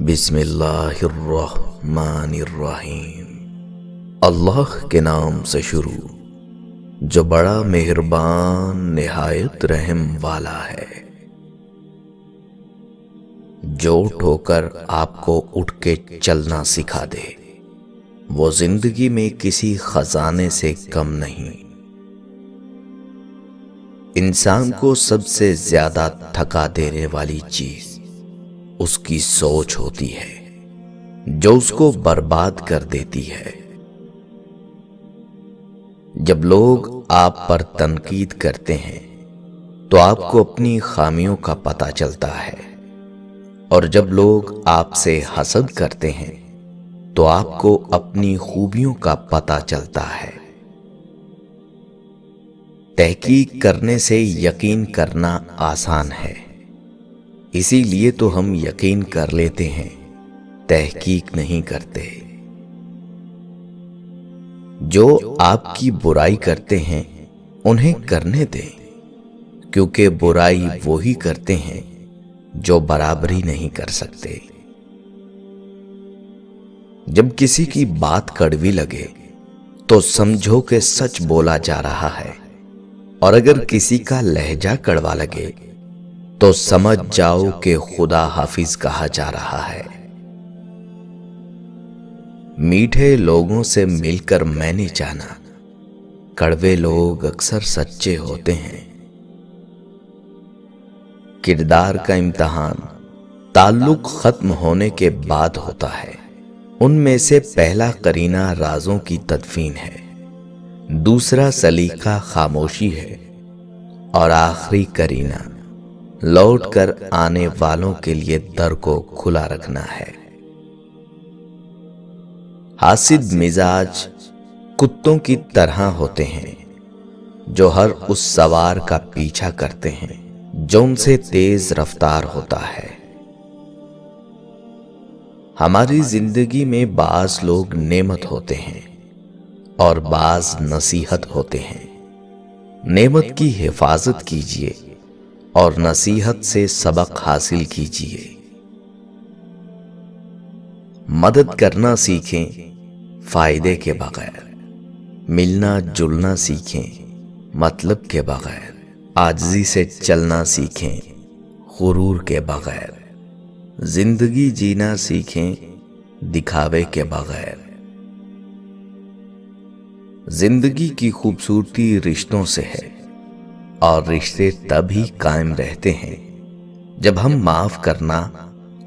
بسم اللہ الرحمن الرحیم۔ اللہ کے نام سے شروع جو بڑا مہربان نہایت رحم والا ہے۔ جو اٹھو کر آپ کو اٹھ کے چلنا سکھا دے وہ زندگی میں کسی خزانے سے کم نہیں۔ انسان کو سب سے زیادہ تھکا دینے والی چیز اس کی سوچ ہوتی ہے جو اس کو برباد کر دیتی ہے۔ جب لوگ آپ پر تنقید کرتے ہیں تو آپ کو اپنی خامیوں کا پتہ چلتا ہے، اور جب لوگ آپ سے حسد کرتے ہیں تو آپ کو اپنی خوبیوں کا پتہ چلتا ہے۔ تحقیق کرنے سے یقین کرنا آسان ہے، اسی لیے تو ہم یقین کر لیتے ہیں، تحقیق نہیں کرتے۔ جو آپ کی برائی کرتے ہیں انہیں کرنے دیں، کیونکہ برائی وہی کرتے ہیں جو برابری نہیں کر سکتے۔ جب کسی کی بات کڑوی لگے تو سمجھو کہ سچ بولا جا رہا ہے، اور اگر کسی کا لہجہ کڑوا لگے تو سمجھ جاؤ کہ خدا حافظ کہا جا رہا ہے۔ میٹھے لوگوں سے مل کر میں نے جانا، کڑوے لوگ اکثر سچے ہوتے ہیں۔ کردار کا امتحان تعلق ختم ہونے کے بعد ہوتا ہے۔ ان میں سے پہلا قرینہ رازوں کی تدفین ہے، دوسرا سلیقہ خاموشی ہے، اور آخری قرینہ لوٹ کر آنے والوں کے لیے در کو کھلا رکھنا ہے۔ حاسد مزاج کتوں کی طرح ہوتے ہیں جو ہر اس سوار کا پیچھا کرتے ہیں جو ان سے تیز رفتار ہوتا ہے۔ ہماری زندگی میں بعض لوگ نعمت ہوتے ہیں اور بعض نصیحت ہوتے ہیں۔ نعمت کی حفاظت کیجیے اور نصیحت سے سبق حاصل کیجیے۔ مدد کرنا سیکھیں فائدے کے بغیر، ملنا جلنا سیکھیں مطلب کے بغیر، عاجزی سے چلنا سیکھیں غرور کے بغیر، زندگی جینا سیکھیں دکھاوے کے بغیر۔ زندگی کی خوبصورتی رشتوں سے ہے، اور رشتے تب ہی قائم رہتے ہیں جب ہم معاف کرنا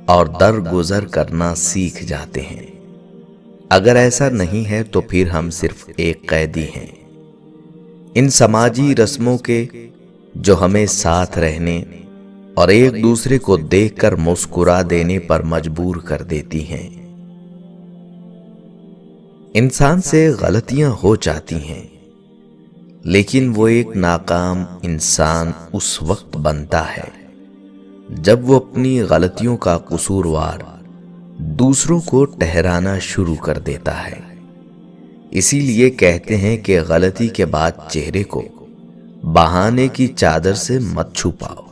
اور درگزر کرنا سیکھ جاتے ہیں۔ اگر ایسا نہیں ہے تو پھر ہم صرف ایک قیدی ہیں ان سماجی رسموں کے جو ہمیں ساتھ رہنے اور ایک دوسرے کو دیکھ کر مسکرا دینے پر مجبور کر دیتی ہیں۔ انسان سے غلطیاں ہو جاتی ہیں، لیکن وہ ایک ناکام انسان اس وقت بنتا ہے جب وہ اپنی غلطیوں کا قصوروار دوسروں کو ٹھہرانا شروع کر دیتا ہے۔ اسی لیے کہتے ہیں کہ غلطی کے بعد چہرے کو بہانے کی چادر سے مت چھپاؤ،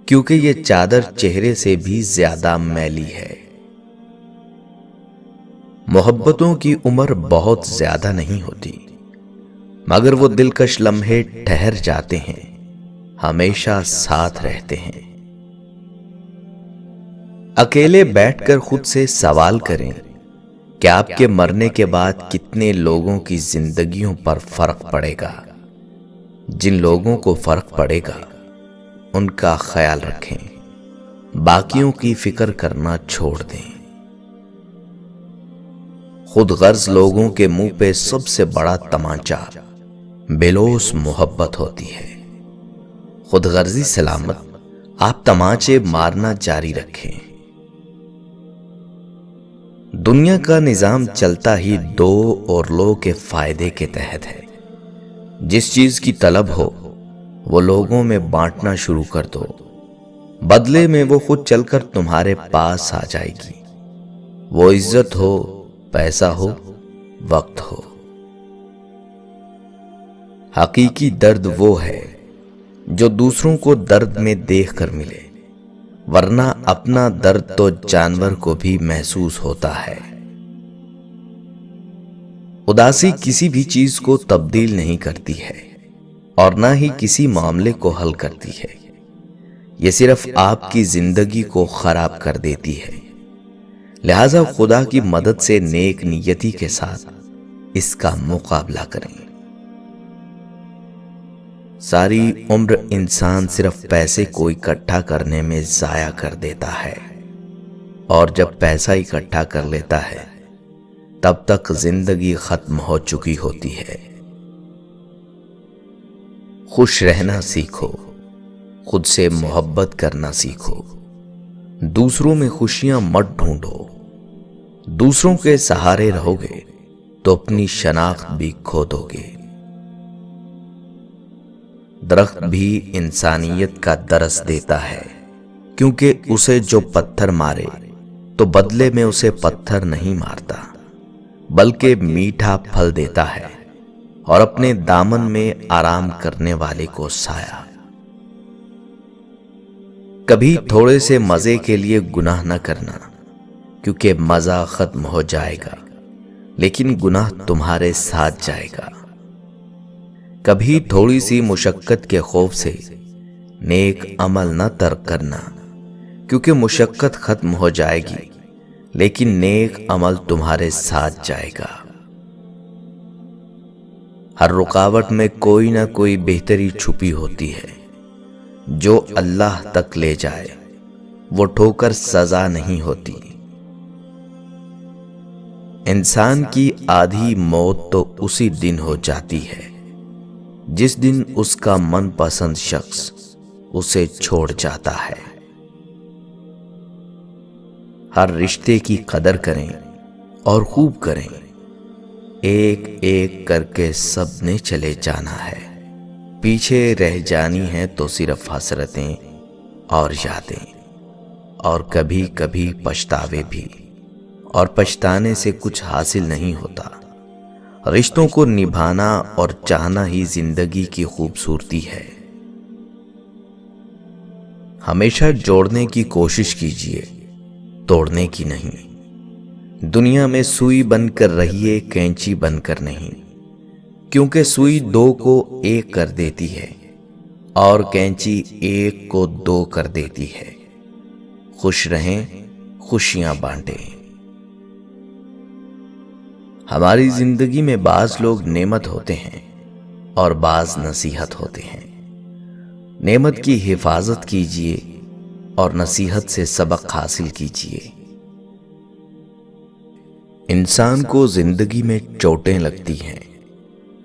کیونکہ یہ چادر چہرے سے بھی زیادہ میلی ہے۔ محبتوں کی عمر بہت زیادہ نہیں ہوتی، مگر وہ دلکش لمحے ٹھہر جاتے ہیں، ہمیشہ ساتھ رہتے ہیں۔ اکیلے بیٹھ کر خود سے سوال کریں کہ آپ کے مرنے کے بعد کتنے لوگوں کی زندگیوں پر فرق پڑے گا۔ جن لوگوں کو فرق پڑے گا ان کا خیال رکھیں، باقیوں کی فکر کرنا چھوڑ دیں۔ خود غرض لوگوں کے منہ پہ سب سے بڑا تمانچہ بےلوث محبت ہوتی ہے۔ خود غرضی سلامت، آپ تمانچے مارنا جاری رکھیں۔ دنیا کا نظام چلتا ہی دو اور لو کے فائدے کے تحت ہے۔ جس چیز کی طلب ہو وہ لوگوں میں بانٹنا شروع کر دو، بدلے میں وہ خود چل کر تمہارے پاس آ جائے گی۔ وہ عزت ہو، پیسہ ہو، وقت ہو۔ حقیقی درد وہ ہے جو دوسروں کو درد میں دیکھ کر ملے، ورنہ اپنا درد تو جانور کو بھی محسوس ہوتا ہے۔ اداسی کسی بھی چیز کو تبدیل نہیں کرتی ہے اور نہ ہی کسی معاملے کو حل کرتی ہے، یہ صرف آپ کی زندگی کو خراب کر دیتی ہے۔ لہذا خدا کی مدد سے نیک نیتی کے ساتھ اس کا مقابلہ کریں۔ ساری عمر انسان صرف پیسے کو اکٹھا کرنے میں ضائع کر دیتا ہے، اور جب پیسہ اکٹھا کر لیتا ہے تب تک زندگی ختم ہو چکی ہوتی ہے۔ خوش رہنا سیکھو، خود سے محبت کرنا سیکھو، دوسروں میں خوشیاں مت ڈھونڈو۔ دوسروں کے سہارے رہو گے تو اپنی شناخت بھی کھو دو گے۔ درخت بھی انسانیت کا درس دیتا ہے، کیونکہ اسے جو پتھر مارے تو بدلے میں اسے پتھر نہیں مارتا، بلکہ میٹھا پھل دیتا ہے اور اپنے دامن میں آرام کرنے والے کو سایہ۔ کبھی تھوڑے سے مزے کے لیے گناہ نہ کرنا، کیونکہ مزہ ختم ہو جائے گا لیکن گناہ تمہارے ساتھ جائے گا۔ کبھی تھوڑی سی مشقت کے خوف سے نیک عمل نہ ترک کرنا، کیونکہ مشقت ختم ہو جائے گی لیکن نیک عمل تمہارے ساتھ جائے گا۔ ہر رکاوٹ میں کوئی نہ کوئی بہتری چھپی ہوتی ہے، جو اللہ تک لے جائے وہ ٹھوکر سزا نہیں ہوتی۔ انسان کی آدھی موت تو اسی دن ہو جاتی ہے جس دن اس کا من پسند شخص اسے چھوڑ جاتا ہے۔ ہر رشتے کی قدر کریں اور خوب کریں، ایک ایک کر کے سب نے چلے جانا ہے، پیچھے رہ جانی ہے تو صرف حسرتیں اور یادیں، اور کبھی کبھی پچھتاوے بھی، اور پچھتانے سے کچھ حاصل نہیں ہوتا۔ رشتوں کو نبھانا اور چاہنا ہی زندگی کی خوبصورتی ہے۔ ہمیشہ جوڑنے کی کوشش کیجیے، توڑنے کی نہیں۔ دنیا میں سوئی بن کر رہیے، کینچی بن کر نہیں، کیونکہ سوئی دو کو ایک کر دیتی ہے اور کینچی ایک کو دو کر دیتی ہے۔ خوش رہیں، خوشیاں بانٹیں۔ ہماری زندگی میں بعض لوگ نعمت ہوتے ہیں اور بعض نصیحت ہوتے ہیں۔ نعمت کی حفاظت کیجیے اور نصیحت سے سبق حاصل کیجیے۔ انسان کو زندگی میں چوٹیں لگتی ہیں،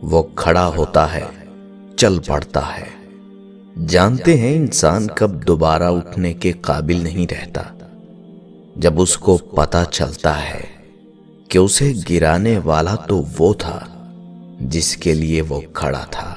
وہ کھڑا ہوتا ہے، چل پڑتا ہے۔ جانتے ہیں انسان کب دوبارہ اٹھنے کے قابل نہیں رہتا؟ جب اس کو پتہ چلتا ہے کہ اسے گرانے والا تو وہ تھا جس کے لیے وہ کھڑا تھا۔